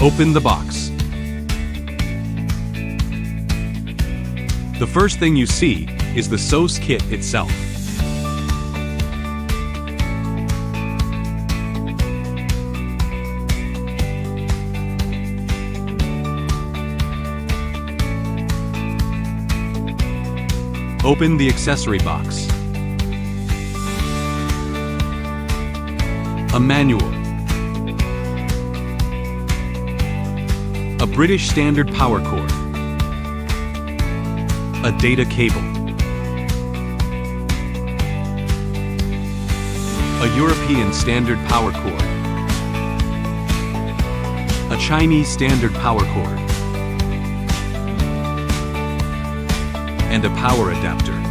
Open the box. The first thing you see is the SOS kit itself. Open the accessory box. A manual. A British standard power cord. A data cable. A European standard power cord. A Chinese standard power cord. And a power adapter.